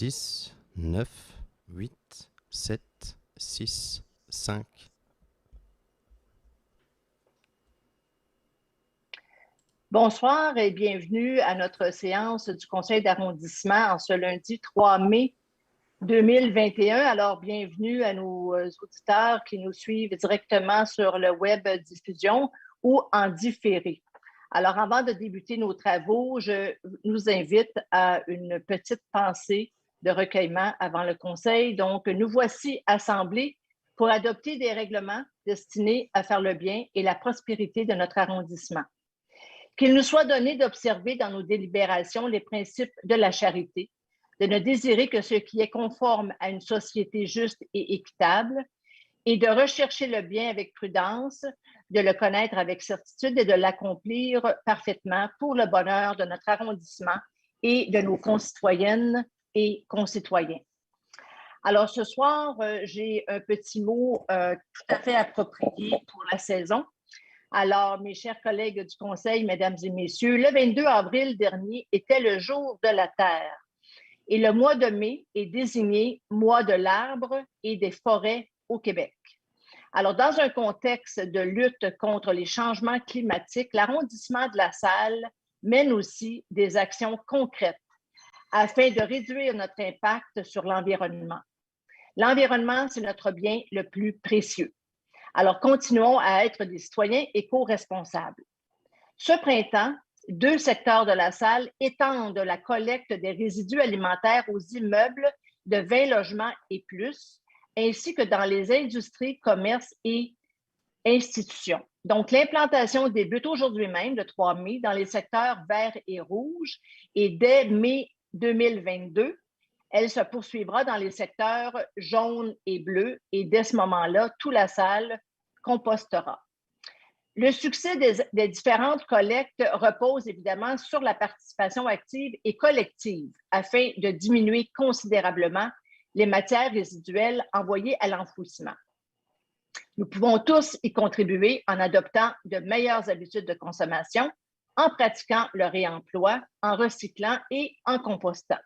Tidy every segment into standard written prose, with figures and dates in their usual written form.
10, 9, 8, 7, 6, 5. Bonsoir et bienvenue à notre séance du Conseil d'arrondissement en ce lundi 3 mai 2021. Alors, bienvenue à nos auditeurs qui nous suivent directement sur le web diffusion ou en différé. Alors, avant de débuter nos travaux, je nous invite à une petite pensée de recueillement avant le Conseil. Donc, nous voici assemblés pour adopter des règlements destinés à faire le bien et la prospérité de notre arrondissement. Qu'il nous soit donné d'observer dans nos délibérations les principes de la charité, de ne désirer que ce qui est conforme à une société juste et équitable, et de rechercher le bien avec prudence, de le connaître avec certitude et de l'accomplir parfaitement pour le bonheur de notre arrondissement et de nos concitoyennes et concitoyens. Alors, ce soir, j'ai un petit mot tout à fait approprié pour la saison. Alors, mes chers collègues du Conseil, mesdames et messieurs, le 22 avril dernier était le jour de la Terre et le mois de mai est désigné mois de l'arbre et des forêts au Québec. Alors, dans un contexte de lutte contre les changements climatiques, l'arrondissement de La Salle mène aussi des actions concrètes afin de réduire notre impact sur l'environnement. L'environnement, c'est notre bien le plus précieux. Alors, continuons à être des citoyens éco-responsables. Ce printemps, 2 secteurs de La Salle étendent la collecte des résidus alimentaires aux immeubles de 20 logements et plus, ainsi que dans les industries, commerces et institutions. Donc, l'implantation débute aujourd'hui même, le 3 mai, dans les secteurs verts et rouges, et dès mai 2022, elle se poursuivra dans les secteurs jaunes et bleus, et dès ce moment-là, tout La Salle compostera. Le succès des différentes collectes repose évidemment sur la participation active et collective afin de diminuer considérablement les matières résiduelles envoyées à l'enfouissement. Nous pouvons tous y contribuer en adoptant de meilleures habitudes de consommation, en pratiquant le réemploi, en recyclant et en compostant.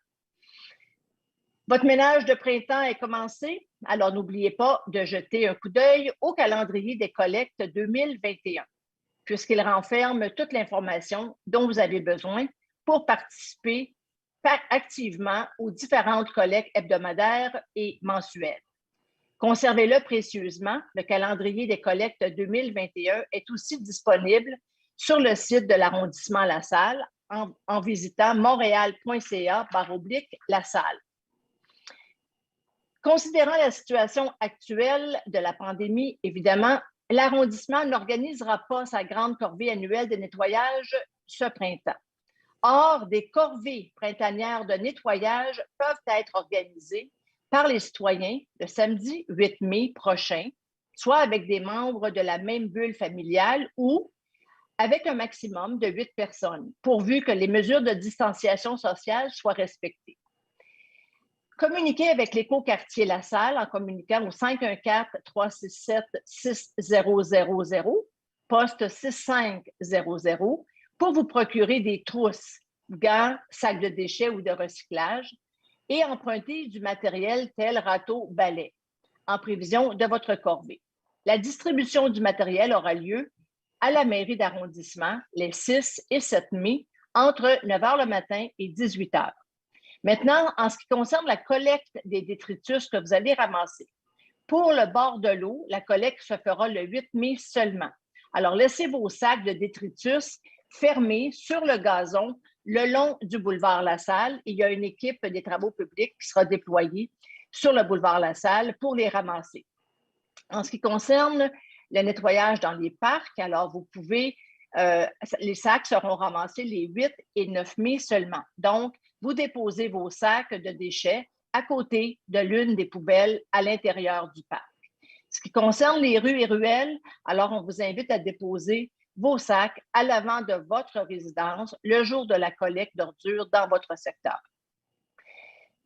Votre ménage de printemps est commencé, alors n'oubliez pas de jeter un coup d'œil au calendrier des collectes 2021, puisqu'il renferme toute l'information dont vous avez besoin pour participer activement aux différentes collectes hebdomadaires et mensuelles. Conservez-le précieusement. Le calendrier des collectes 2021 est aussi disponible sur le site de l'arrondissement La Salle en visitant montréal.ca/La Salle. Considérant la situation actuelle de la pandémie, évidemment, l'arrondissement n'organisera pas sa grande corvée annuelle de nettoyage ce printemps. Or, des corvées printanières de nettoyage peuvent être organisées par les citoyens le samedi 8 mai prochain, soit avec des membres de la même bulle familiale ou avec un maximum de 8 personnes, pourvu que les mesures de distanciation sociale soient respectées. Communiquez avec l'Écoquartier La Salle en communiquant au 514-367-6000, poste 6500, pour vous procurer des trousses, gants, sacs de déchets ou de recyclage et emprunter du matériel tel râteau, balai, en prévision de votre corvée. La distribution du matériel aura lieu à la mairie d'arrondissement les 6 et 7 mai entre 9 h le matin et 18 h. Maintenant, en ce qui concerne la collecte des détritus que vous allez ramasser, pour le bord de l'eau, la collecte se fera le 8 mai seulement. Alors, laissez vos sacs de détritus fermés sur le gazon le long du boulevard La Salle. Il y a une équipe des travaux publics qui sera déployée sur le boulevard La Salle pour les ramasser. En ce qui concerne le nettoyage dans les parcs, alors vous pouvez, les sacs seront ramassés les 8 et 9 mai seulement. Donc, vous déposez vos sacs de déchets à côté de l'une des poubelles à l'intérieur du parc. Ce qui concerne les rues et ruelles, alors on vous invite à déposer vos sacs à l'avant de votre résidence le jour de la collecte d'ordures dans votre secteur.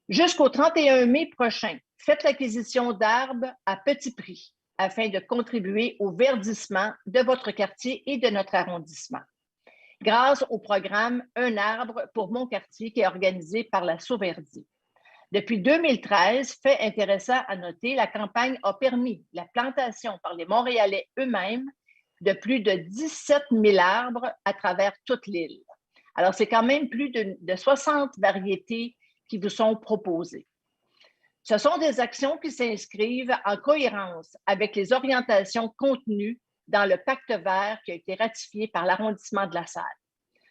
Jusqu'au 31 mai prochain, faites l'acquisition d'arbres à petit prix afin de contribuer au verdissement de votre quartier et de notre arrondissement. Grâce au programme Un arbre pour mon quartier qui est organisé par la Sauverdi. Depuis 2013, fait intéressant à noter, la campagne a permis la plantation par les Montréalais eux-mêmes de plus de 17 000 arbres à travers toute l'île. Alors, c'est quand même plus de 60 variétés qui vous sont proposées. Ce sont des actions qui s'inscrivent en cohérence avec les orientations contenues dans le pacte vert qui a été ratifié par l'arrondissement de La Salle.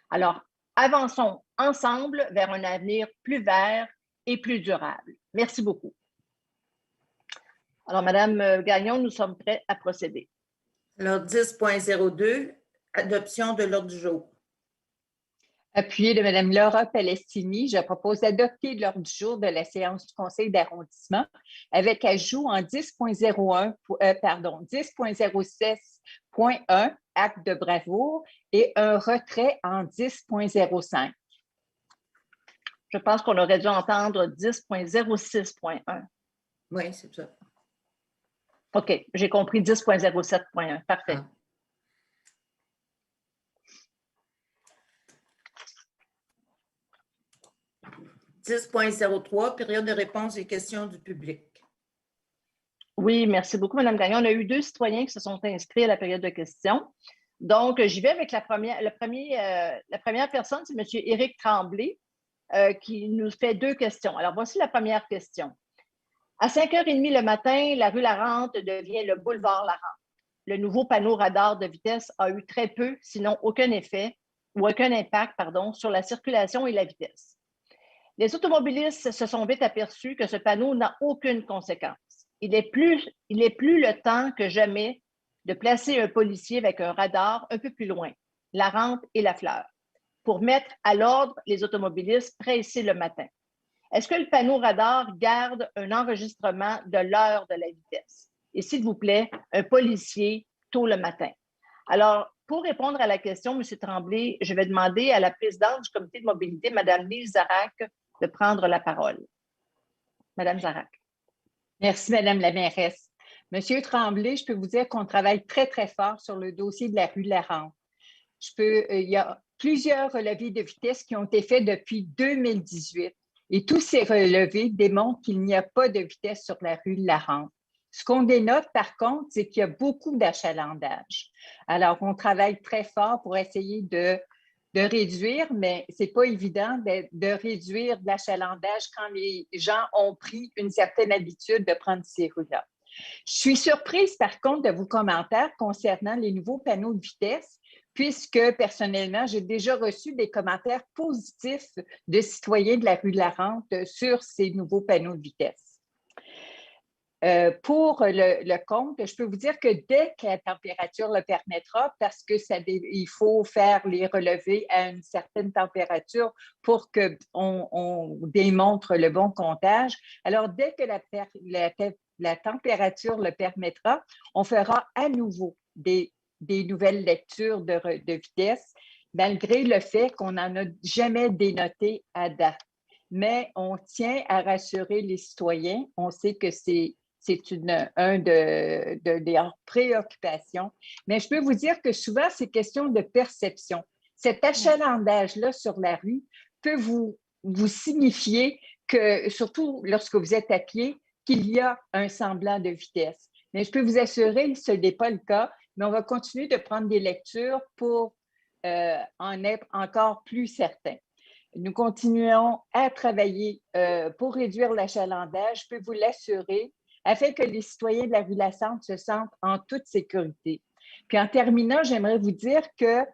Alors, avançons ensemble vers un avenir plus vert et plus durable. Merci beaucoup. Alors, Madame Gagnon, nous sommes prêts à procéder. Alors, 10.02, adoption de l'ordre du jour. Appuyé de Mme Laura Palestini, je propose d'adopter l'ordre du jour de la séance du Conseil d'arrondissement avec ajout en 10.06.1, acte de bravoure, et un retrait en 10.05. Je pense qu'on aurait dû entendre 10.06.1. Oui, c'est ça. OK, j'ai compris 10.07.1. Parfait. 10.03, période de réponse et questions du public. Oui, merci beaucoup, Mme Gagnon. On a eu 2 citoyens qui se sont inscrits à la période de questions. Donc, j'y vais avec la première personne, c'est M. Éric Tremblay, qui nous fait 2 questions. Alors, voici la première question. À 5h30 le matin, la rue Larente devient le boulevard Larente. Le nouveau panneau radar de vitesse a eu très peu, sinon aucun effet ou aucun impact, sur la circulation et la vitesse. Les automobilistes se sont vite aperçus que ce panneau n'a aucune conséquence. Il est plus le temps que jamais de placer un policier avec un radar un peu plus loin, Larente et La Fleur, pour mettre à l'ordre les automobilistes pressés le matin. Est-ce que le panneau radar garde un enregistrement de l'heure de la vitesse? Et s'il vous plaît, un policier tôt le matin. Alors, pour répondre à la question, M. Tremblay, je vais demander à la présidente du comité de mobilité, Mme Lise Zarak, de prendre la parole. Madame Zarak. Merci, Madame la mairesse. Monsieur Tremblay, je peux vous dire qu'on travaille très, très fort sur le dossier de la rue Larente. Il y a plusieurs relevés de vitesse qui ont été faits depuis 2018 et tous ces relevés démontrent qu'il n'y a pas de vitesse sur la rue Larente. Ce qu'on dénote, par contre, c'est qu'il y a beaucoup d'achalandage. Alors, on travaille très fort pour essayer de réduire, mais ce n'est pas évident de réduire l'achalandage quand les gens ont pris une certaine habitude de prendre ces rues-là. Je suis surprise, par contre, de vos commentaires concernant les nouveaux panneaux de vitesse, puisque, personnellement, j'ai déjà reçu des commentaires positifs de citoyens de la rue de la Rente sur ces nouveaux panneaux de vitesse. Pour le compte, je peux vous dire que dès que la température le permettra, parce que il faut faire les relevés à une certaine température pour qu'on démontre le bon comptage. Alors, dès que la température le permettra, on fera à nouveau des nouvelles lectures de vitesse, malgré le fait qu'on n'en a jamais dénoté à date. Mais on tient à rassurer les citoyens. On sait que c'est une de leurs préoccupations. Mais je peux vous dire que souvent, c'est question de perception. Cet achalandage-là sur la rue peut vous signifier que, surtout lorsque vous êtes à pied, qu'il y a un semblant de vitesse. Mais je peux vous assurer que ce n'est pas le cas, mais on va continuer de prendre des lectures pour en être encore plus certains. Nous continuons à travailler pour réduire l'achalandage, je peux vous l'assurer, afin que les citoyens de la rue Lassante se sentent en toute sécurité. Puis en terminant, j'aimerais vous dire que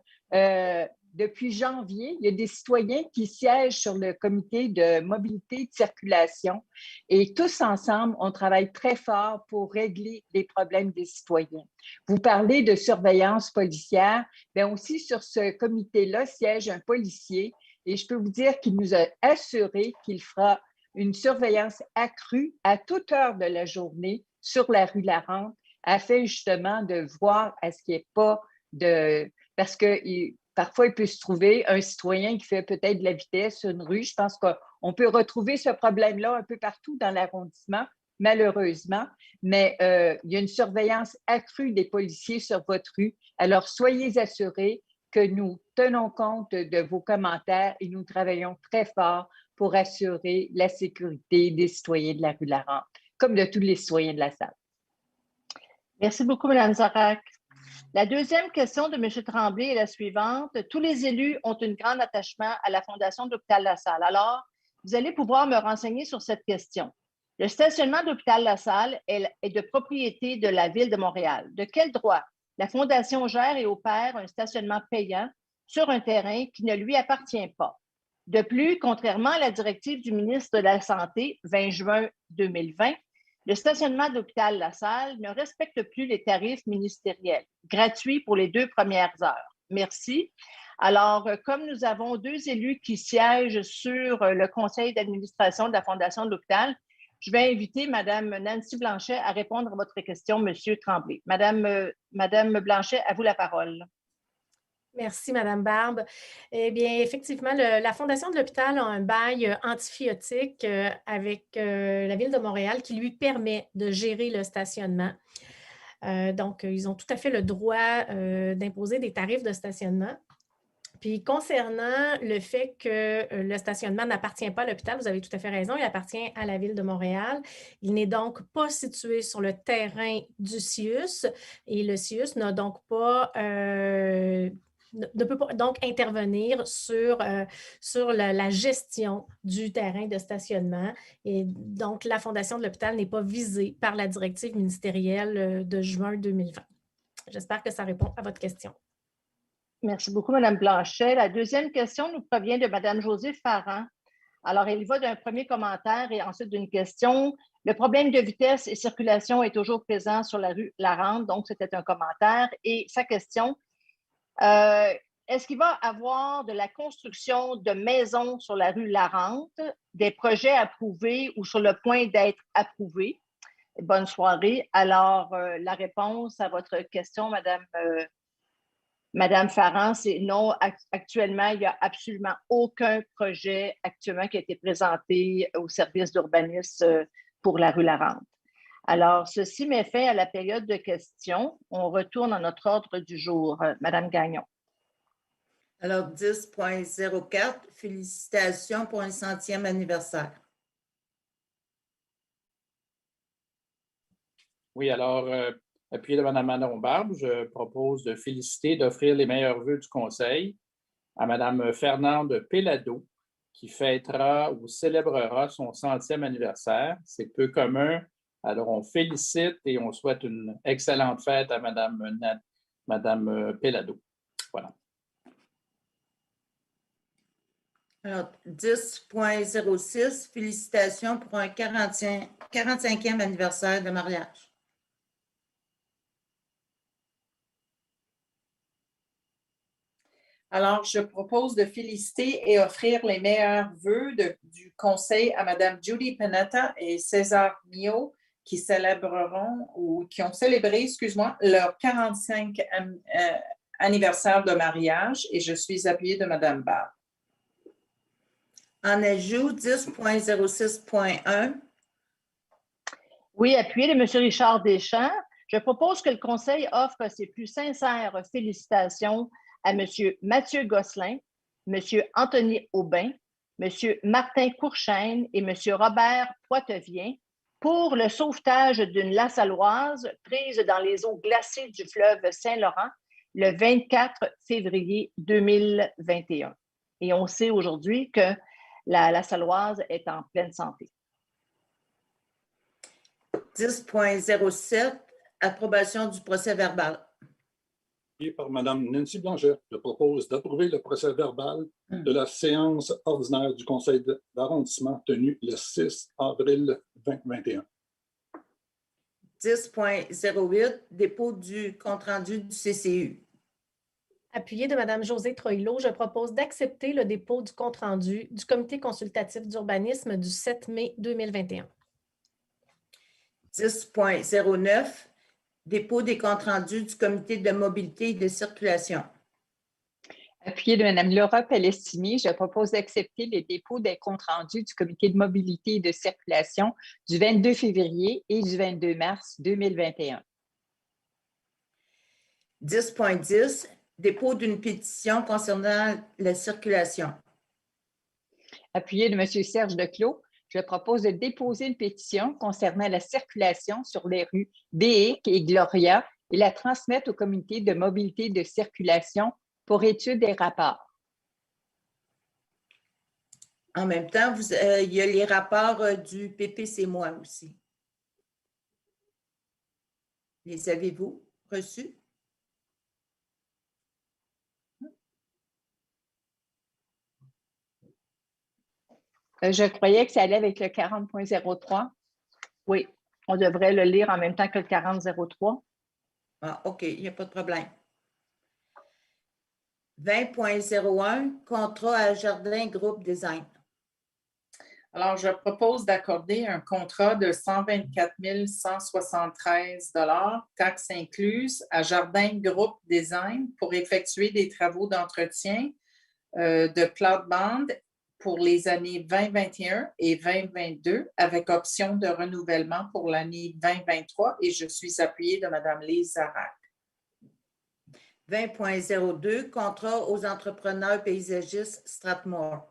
depuis janvier, il y a des citoyens qui siègent sur le comité de mobilité et de circulation et tous ensemble, on travaille très fort pour régler les problèmes des citoyens. Vous parlez de surveillance policière, bien aussi sur ce comité-là siège un policier et je peux vous dire qu'il nous a assuré qu'il fera une surveillance accrue à toute heure de la journée sur la rue Larente afin justement de voir à ce qu'il n'y ait pas de... Parce que parfois, il peut se trouver un citoyen qui fait peut-être de la vitesse sur une rue. Je pense qu'on peut retrouver ce problème-là un peu partout dans l'arrondissement, malheureusement, mais il y a une surveillance accrue des policiers sur votre rue. Alors, soyez assurés que nous tenons compte de vos commentaires et nous travaillons très fort pour assurer la sécurité des citoyens de la rue Larente, comme de tous les citoyens de la salle. Merci beaucoup, Mme Zorac. La deuxième question de M. Tremblay est la suivante. Tous les élus ont un grand attachement à la Fondation de l'Hôpital La Salle. Alors, vous allez pouvoir me renseigner sur cette question. Le stationnement de l'Hôpital La Salle est de propriété de la Ville de Montréal. De quel droit la Fondation gère et opère un stationnement payant sur un terrain qui ne lui appartient pas? De plus, contrairement à la directive du ministre de la Santé, 20 juin 2020, le stationnement de l'hôpital La Salle ne respecte plus les tarifs ministériels, gratuits pour les 2 premières heures. Merci. Alors, comme nous avons 2 élus qui siègent sur le conseil d'administration de la Fondation de l'hôpital, je vais inviter Mme Nancy Blanchet à répondre à votre question, M. Tremblay. Madame Blanchet, à vous la parole. Merci, Mme Barbe. Eh bien, effectivement, la Fondation de l'hôpital a un bail antiphiotique avec la Ville de Montréal qui lui permet de gérer le stationnement. Donc, ils ont tout à fait le droit d'imposer des tarifs de stationnement. Puis, concernant le fait que le stationnement n'appartient pas à l'hôpital, vous avez tout à fait raison, il appartient à la Ville de Montréal. Il n'est donc pas situé sur le terrain du CIUS et le CIUS n'a donc pas... ne peut pas donc intervenir sur la gestion du terrain de stationnement. Et donc, la Fondation de l'hôpital n'est pas visée par la directive ministérielle de juin 2020. J'espère que ça répond à votre question. Merci beaucoup, Mme Blanchet. La deuxième question nous provient de Mme Josée Farran. Alors, il va d'un premier commentaire et ensuite d'une question. Le problème de vitesse et circulation est toujours présent sur la rue Larente, donc c'était un commentaire. Et sa question, est-ce qu'il va y avoir de la construction de maisons sur la rue Larente, des projets approuvés ou sur le point d'être approuvés? Bonne soirée. Alors, la réponse à votre question, Madame Farran, c'est non. Actuellement, il n'y a absolument aucun projet actuellement qui a été présenté au service d'urbanisme pour la rue Larente. Alors, ceci met fin à la période de questions. On retourne à notre ordre du jour. Madame Gagnon. Alors, 10.04, félicitations pour un 100e anniversaire. Oui, alors, appuyé de Mme Manon Barbe, je propose de féliciter, d'offrir les meilleurs vœux du Conseil à Mme Fernande Pellado, qui fêtera ou célébrera son 100e anniversaire. C'est peu commun. Alors, on félicite et on souhaite une excellente fête à Mme Pellado. Voilà. Alors, 10.06, félicitations pour un 45e anniversaire de mariage. Alors, je propose de féliciter et offrir les meilleurs vœux du Conseil à Mme Judy Panetta et César Mio qui ont célébré, leur 45e anniversaire de mariage et je suis appuyée de Mme Barbe. En ajout, 10.06.1. Oui, appuyé de M. Richard Deschamps. Je propose que le Conseil offre ses plus sincères félicitations à M. Mathieu Gosselin, M. Anthony Aubin, M. Martin Courchaine et M. Robert Poitevien pour le sauvetage d'une lassalloise prise dans les eaux glacées du fleuve Saint-Laurent le 24 février 2021. Et on sait aujourd'hui que la lassalloise est en pleine santé. 10.07, approbation du procès-verbal. Par Mme Nancy Blanchet, je propose d'approuver le procès-verbal de la séance ordinaire du Conseil d'arrondissement tenue le 6 avril 2021. 10.08, dépôt du compte-rendu du CCU. Appuyé de Mme Josée Troilot, je propose d'accepter le dépôt du compte-rendu du Comité consultatif d'urbanisme du 7 mai 2021. 10.09, dépôt des comptes rendus du Comité de mobilité et de circulation. Appuyé de Mme Laura Pellestini, je propose d'accepter les dépôts des comptes rendus du Comité de mobilité et de circulation du 22 février et du 22 mars 2021. 10.10, dépôt d'une pétition concernant la circulation. Appuyé de M. Serge Declos, je propose de déposer une pétition concernant la circulation sur les rues Béhic et Gloria et la transmettre au comité de mobilité de circulation pour étude et rapport. En même temps, il y a les rapports du PPC-moi aussi. Les avez-vous reçus? Je croyais que ça allait avec le 40.03. Oui, on devrait le lire en même temps que le 40.03. Ah, OK, il n'y a pas de problème. 20.01, contrat à Jardin Groupe Design. Alors, je propose d'accorder un contrat de 124 173 taxes incluses, à Jardin Groupe Design pour effectuer des travaux d'entretien de plate-bande pour les années 2021 et 2022 avec option de renouvellement pour l'année 2023 et je suis appuyée de Mme Lise Zarac. 20.02, contrat aux entrepreneurs paysagistes Strathmore.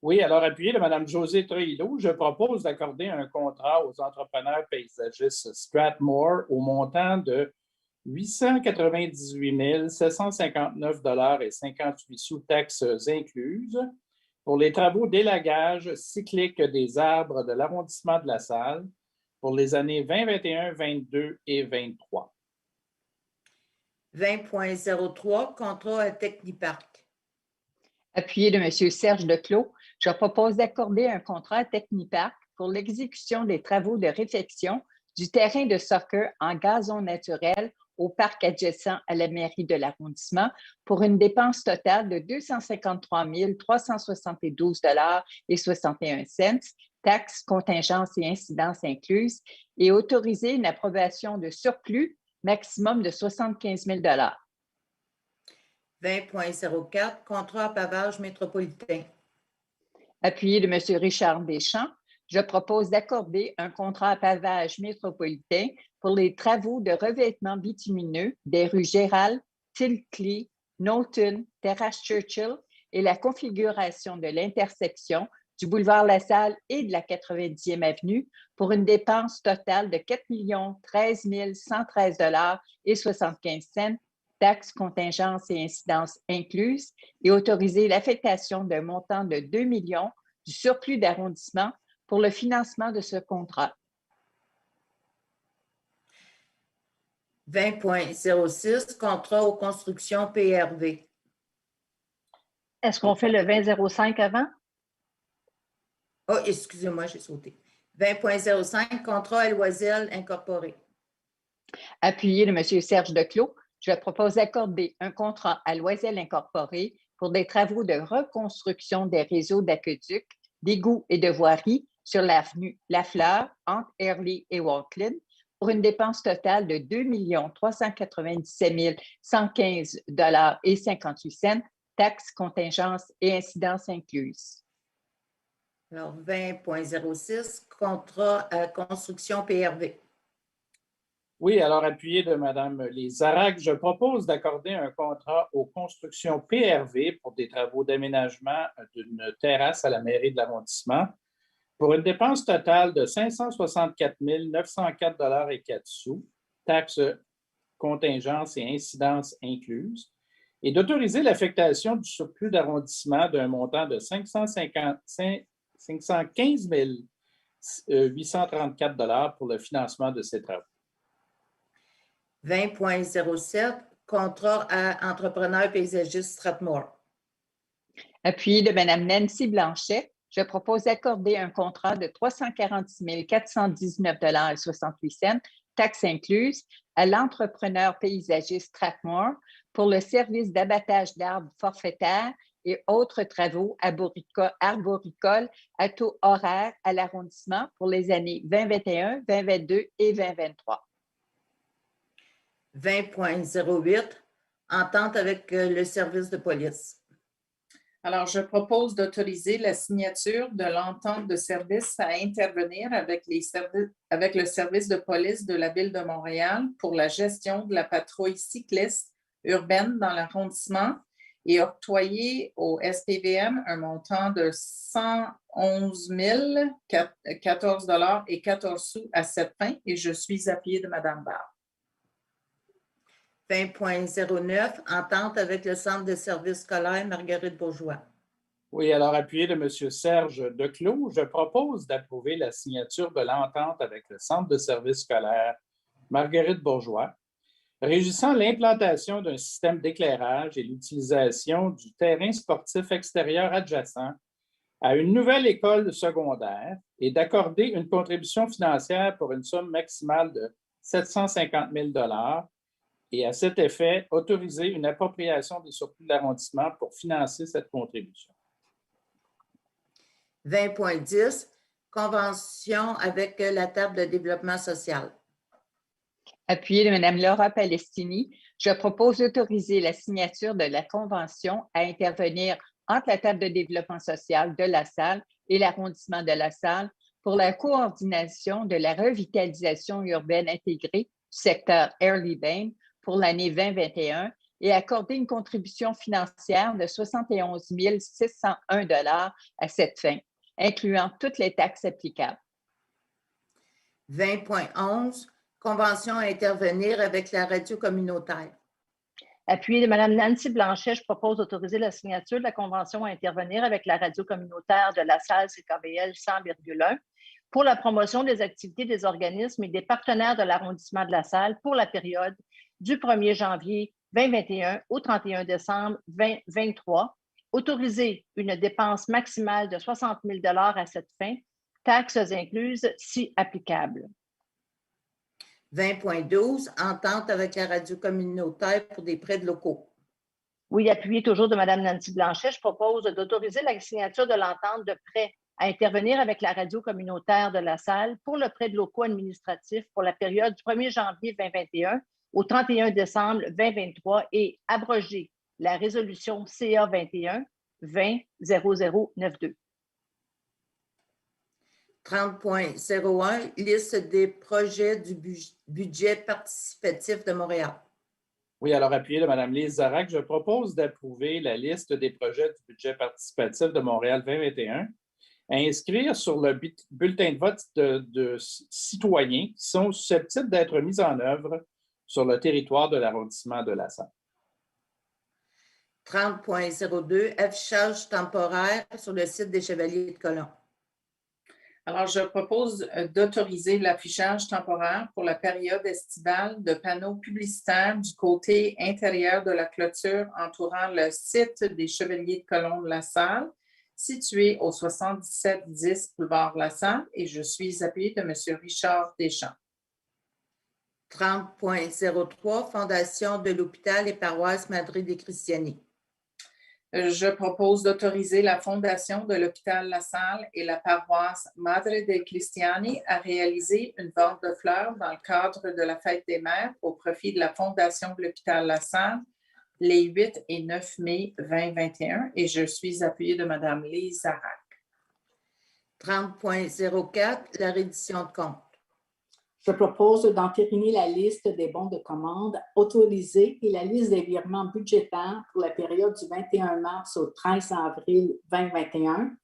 Oui, alors appuyé de Mme Josée Troillo, je propose d'accorder un contrat aux entrepreneurs paysagistes Strathmore au montant de 898 759,58 taxes incluses pour les travaux d'élagage cyclique des arbres de l'arrondissement de La Salle pour les années 2021, 22 et 23. 20.03, contrat à Techniparc. Appuyé de M. Serge Declos, je propose d'accorder un contrat à Techniparc pour l'exécution des travaux de réfection du terrain de soccer en gazon naturel au parc adjacent à la mairie de l'arrondissement pour une dépense totale de 253 372,61 $, taxes, contingences et incidences incluses, et autoriser une approbation de surplus maximum de 75 000 $. 20.04, contrat à pavage métropolitain. Appuyé de M. Richard Deschamps, je propose d'accorder un contrat à pavage métropolitain pour les travaux de revêtement bitumineux des rues Gérald, Tilcley, Knowlton, Terrace Churchill et la configuration de l'intersection du boulevard La Salle et de la 90e avenue pour une dépense totale de 4 013 113,75 $, taxes, contingences et incidences incluses, et autoriser l'affectation d'un montant de 2 millions du surplus d'arrondissement pour le financement de ce contrat. 20.06, contrat aux constructions PRV. Est-ce qu'on fait le 20.05 avant? Oh, excusez-moi, j'ai sauté. 20.05, contrat à Loisel incorporé. Appuyé de M. Serge Declos, je propose d'accorder un contrat à Loisel incorporé pour des travaux de reconstruction des réseaux d'aqueducs, d'égouts et de voiries sur l'avenue Lafleur entre Airlie et Walklin pour une dépense totale de 2 397 115,58 $, taxes, contingences et incidences incluses. Alors, 20.06, contrat à construction PRV. Oui, alors appuyé de Mme Lise-Zarac, je propose d'accorder un contrat aux constructions PRV pour des travaux d'aménagement d'une terrasse à la mairie de l'arrondissement pour une dépense totale de 564 904,04 $, taxes, contingences et incidences incluses, et d'autoriser l'affectation du surplus d'arrondissement d'un montant de 515 834 $ pour le financement de ces travaux. 20.07, contrat à entrepreneur paysagiste Strathmore. Appuyé de Mme Nancy Blanchet, je propose d'accorder un contrat de 346 419,68 $, taxes incluses, à l'entrepreneur paysagiste Strathmore pour le service d'abattage d'arbres forfaitaires et autres travaux arboricoles à taux horaire à l'arrondissement pour les années 2021, 2022 et 2023. 20.08, entente avec le service de police. Alors, je propose d'autoriser la signature de l'entente de service à intervenir avec le service de police de la Ville de Montréal pour la gestion de la patrouille cycliste urbaine dans l'arrondissement et octroyer au SPVM un montant de 111 014 et 14 sous à cette fin et je suis appuyée de Mme Barbe. 20.09, entente avec le Centre de services scolaires Marguerite Bourgeois. Oui, alors appuyé de M. Serge Declos, je propose d'approuver la signature de l'entente avec le Centre de services scolaires Marguerite Bourgeois, régissant l'implantation d'un système d'éclairage et l'utilisation du terrain sportif extérieur adjacent à une nouvelle école secondaire et d'accorder une contribution financière pour une somme maximale de 750 000 et à cet effet, autoriser une appropriation des surplus de l'arrondissement pour financer cette contribution. 20.10, convention avec la table de développement social. Appuyé de Mme Laura Palestini, je propose d'autoriser la signature de la convention à intervenir entre la table de développement social de La Salle et l'arrondissement de La Salle pour la coordination de la revitalisation urbaine intégrée du secteur Airlie-Bain pour l'année 2021 et accorder une contribution financière de 71 601 à cette fin, incluant toutes les taxes applicables. 20.11, convention à intervenir avec la radio communautaire. Appuyé de Mme Nancy Blanchet, je propose d'autoriser la signature de la convention à intervenir avec la radio communautaire de La Salle CKBL 100,1 pour la promotion des activités des organismes et des partenaires de l'arrondissement de La Salle pour la période du 1er janvier 2021 au 31 décembre 2023, autoriser une dépense maximale de 60 000 à cette fin, taxes incluses si applicable. 20.12, entente avec la radio communautaire pour des prêts de locaux. Oui, appuyé toujours de Mme Nancy Blanchet, je propose d'autoriser la signature de l'entente de prêt à intervenir avec la radio communautaire de La Salle pour le prêt de locaux administratifs pour la période du 1er janvier 2021 au 31 décembre 2023 et abroger la résolution CA 21 20 0092. 30.01, liste des projets du budget participatif de Montréal. Oui, alors appuyé de Mme Lise Zarac, je propose d'approuver la liste des projets du budget participatif de Montréal 2021 à inscrire sur le bulletin de vote de citoyens qui sont susceptibles d'être mis en œuvre sur le territoire de l'arrondissement de La Salle. 30.02, affichage temporaire sur le site des Chevaliers de Colomb. Alors, je propose d'autoriser l'affichage temporaire pour la période estivale de panneaux publicitaires du côté intérieur de la clôture entourant le site des Chevaliers de Colomb de La Salle, situé au 7710 boulevard La Salle, et je suis appuyée de M. Richard Deschamps. 30.03, Fondation de l'hôpital et paroisse Madre de Cristiani. Je propose d'autoriser la Fondation de l'hôpital La Salle et la paroisse Madre de Cristiani à réaliser une vente de fleurs dans le cadre de la Fête des Mères au profit de la Fondation de l'hôpital La Salle les 8 et 9 mai 2021 et je suis appuyée de Mme Lise Zarac. 30.04, la reddition de comptes. Je propose d'entériner la liste des bons de commande autorisés et la liste des virements budgétaires pour la période du 21 mars au 13 avril 2021,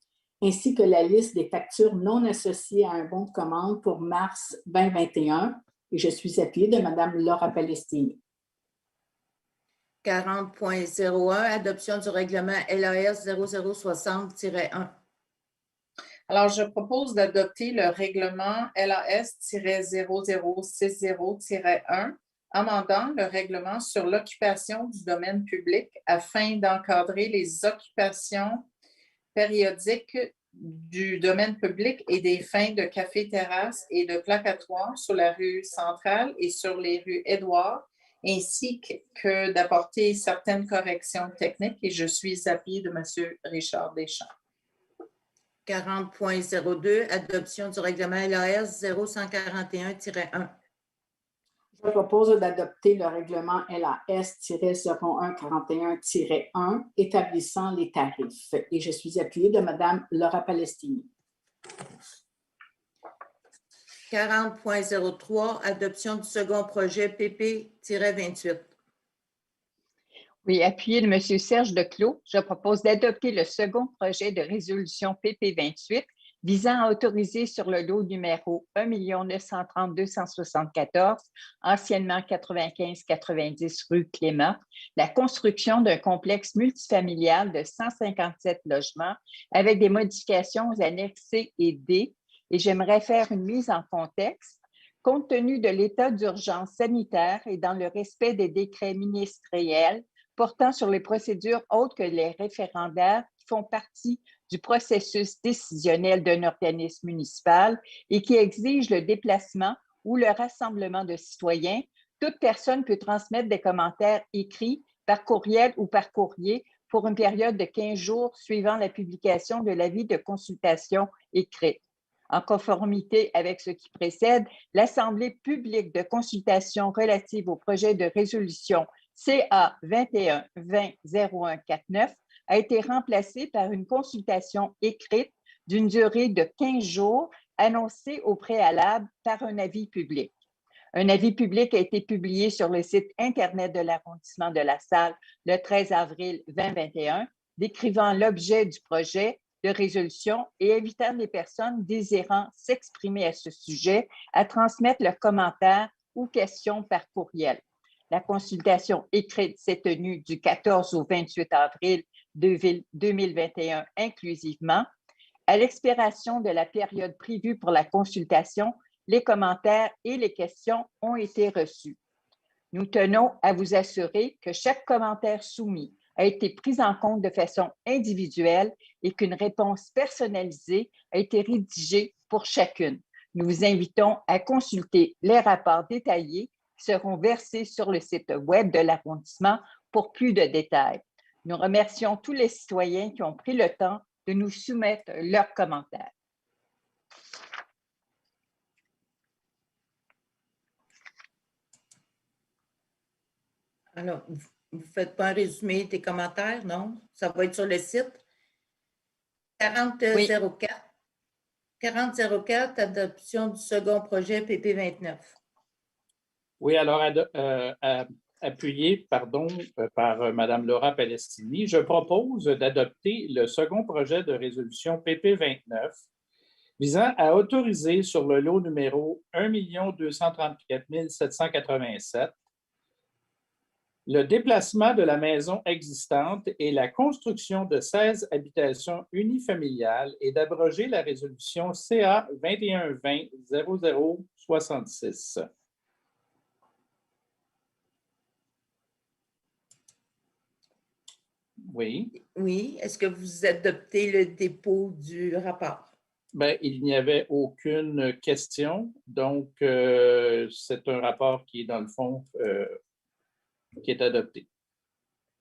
ainsi que la liste des factures non associées à un bon de commande pour mars 2021. Et je suis appuyée de Mme Laura Palestini. 40.01, adoption du règlement LAS 0060-1. Alors, je propose d'adopter le règlement LAS-0060-1, amendant le règlement sur l'occupation du domaine public afin d'encadrer les occupations périodiques du domaine public et des fins de café-terrasse et de placatoires sur la rue Centrale et sur les rues Édouard, ainsi que d'apporter certaines corrections techniques et je suis appuyée de M. Richard Deschamps. 40.02, adoption du règlement LAS 0141-1. Je propose d'adopter le règlement LAS-0141-1 établissant les tarifs. Et je suis appuyée de Mme Laura Palestini. 40.03, adoption du second projet PP-28. Oui, appuyé de M. Serge Declos, je propose d'adopter le second projet de résolution PP 28 visant à autoriser sur le lot numéro 1 930 274, anciennement 95-90 rue Clément, la construction d'un complexe multifamilial de 157 logements avec des modifications aux annexes C et D. Et j'aimerais faire une mise en contexte. Compte tenu de l'état d'urgence sanitaire et dans le respect des décrets ministériels portant sur les procédures autres que les référendaires qui font partie du processus décisionnel d'un organisme municipal et qui exigent le déplacement ou le rassemblement de citoyens, toute personne peut transmettre des commentaires écrits par courriel ou par courrier pour une période de 15 jours suivant la publication de l'avis de consultation écrite. En conformité avec ce qui précède, l'Assemblée publique de consultation relative au projet de résolution CA 21-20-0149 a été remplacée par une consultation écrite d'une durée de 15 jours annoncée au préalable par un avis public. Un avis public a été publié sur le site Internet de l'arrondissement de La Salle le 13 avril 2021, décrivant l'objet du projet de résolution et invitant les personnes désirant s'exprimer à ce sujet à transmettre leurs commentaires ou questions par courriel. La consultation écrite s'est tenue du 14 au 28 avril 2021 inclusivement. À l'expiration de la période prévue pour la consultation, les commentaires et les questions ont été reçus. Nous tenons à vous assurer que chaque commentaire soumis a été pris en compte de façon individuelle et qu'une réponse personnalisée a été rédigée pour chacune. Nous vous invitons à consulter les rapports détaillés qui seront versés sur le site web de l'arrondissement pour plus de détails. Nous remercions tous les citoyens qui ont pris le temps de nous soumettre leurs commentaires. Alors, vous ne faites pas un résumé des commentaires, non? Ça va être sur le site. 4004. 4004, adoption du second projet PP 29. Oui, alors appuyé par Mme Laura Palestini, je propose d'adopter le second projet de résolution PP 29 visant à autoriser sur le lot numéro 1 234 787 le déplacement de la maison existante et la construction de 16 habitations unifamiliales et d'abroger la résolution CA 21-20-0066. Oui. Oui. Est-ce que vous adoptez le dépôt du rapport? Bien, il n'y avait aucune question. Donc, c'est un rapport qui est, dans le fond, qui est adopté.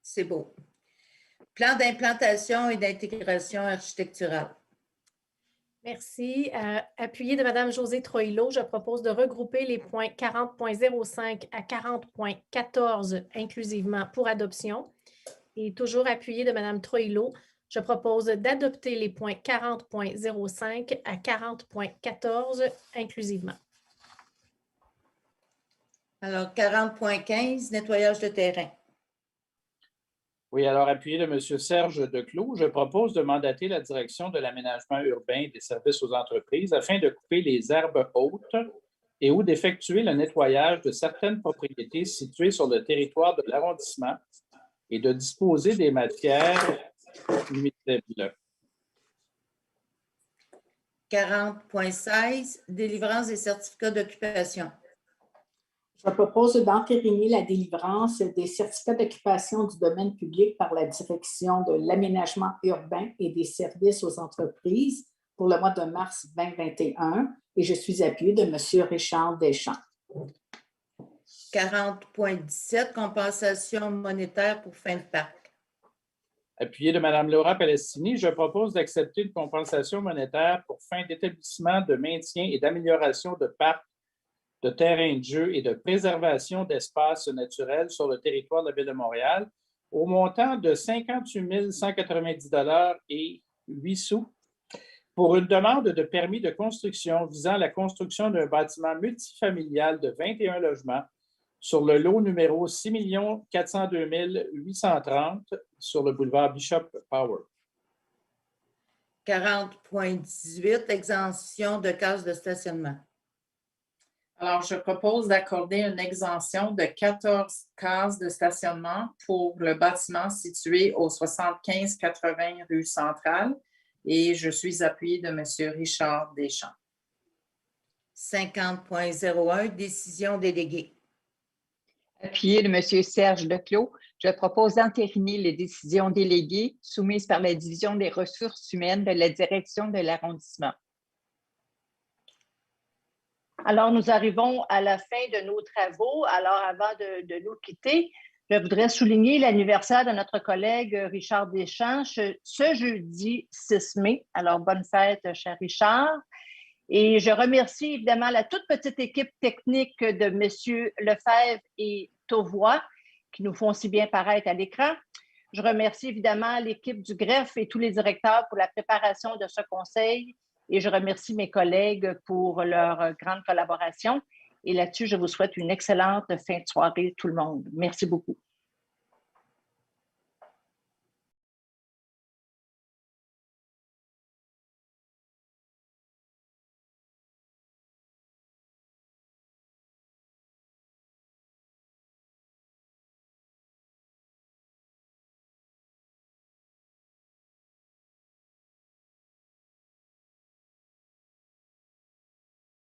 C'est beau. Plan d'implantation et d'intégration architecturale. Merci. Appuyé de Mme Josée Troilot, je propose de regrouper les points 40.05 à 40.14 inclusivement pour adoption. Et toujours appuyé de Mme Troilot, je propose d'adopter les points 40.05 à 40.14 inclusivement. Alors, 40.15, nettoyage de terrain. Oui, alors appuyé de M. Serge Declos, je propose de mandater la direction de l'aménagement urbain et des services aux entreprises afin de couper les herbes hautes et ou d'effectuer le nettoyage de certaines propriétés situées sur le territoire de l'arrondissement et de disposer des matières nuisibles. 40.16, délivrance des certificats d'occupation. Je propose d'entériner la délivrance des certificats d'occupation du domaine public par la direction de l'aménagement urbain et des services aux entreprises pour le mois de mars 2021 et je suis appuyée de M. Richard Deschamps. 40.17, compensation monétaire pour fin de parc. Appuyé de Mme Laura Palestini, je propose d'accepter une compensation monétaire pour fin d'établissement de maintien et d'amélioration de parcs, de terrains de jeu et de préservation d'espaces naturels sur le territoire de la Ville de Montréal au montant de 58 190 $ et 8 sous pour une demande de permis de construction visant la construction d'un bâtiment multifamilial de 21 logements sur le lot numéro 6 402 830 sur le boulevard Bishop Power. 40.18, exemption de cases de stationnement. Alors, je propose d'accorder une exemption de 14 cases de stationnement pour le bâtiment situé au 75-80 rue Centrale et je suis appuyée de M. Richard Deschamps. 50.01, décision déléguée. Appuyé de M. Serge Leclos, je propose d'entériner les décisions déléguées soumises par la Division des ressources humaines de la Direction de l'arrondissement. Alors, nous arrivons à la fin de nos travaux. Alors, avant de nous quitter, je voudrais souligner l'anniversaire de notre collègue Richard Deschamps ce jeudi 6 mai. Alors, bonne fête, cher Richard. Et je remercie évidemment la toute petite équipe technique de M. Lefebvre et Tauvois qui nous font si bien paraître à l'écran. Je remercie évidemment l'équipe du greffe et tous les directeurs pour la préparation de ce conseil et je remercie mes collègues pour leur grande collaboration. Et là-dessus, je vous souhaite une excellente fin de soirée tout le monde. Merci beaucoup.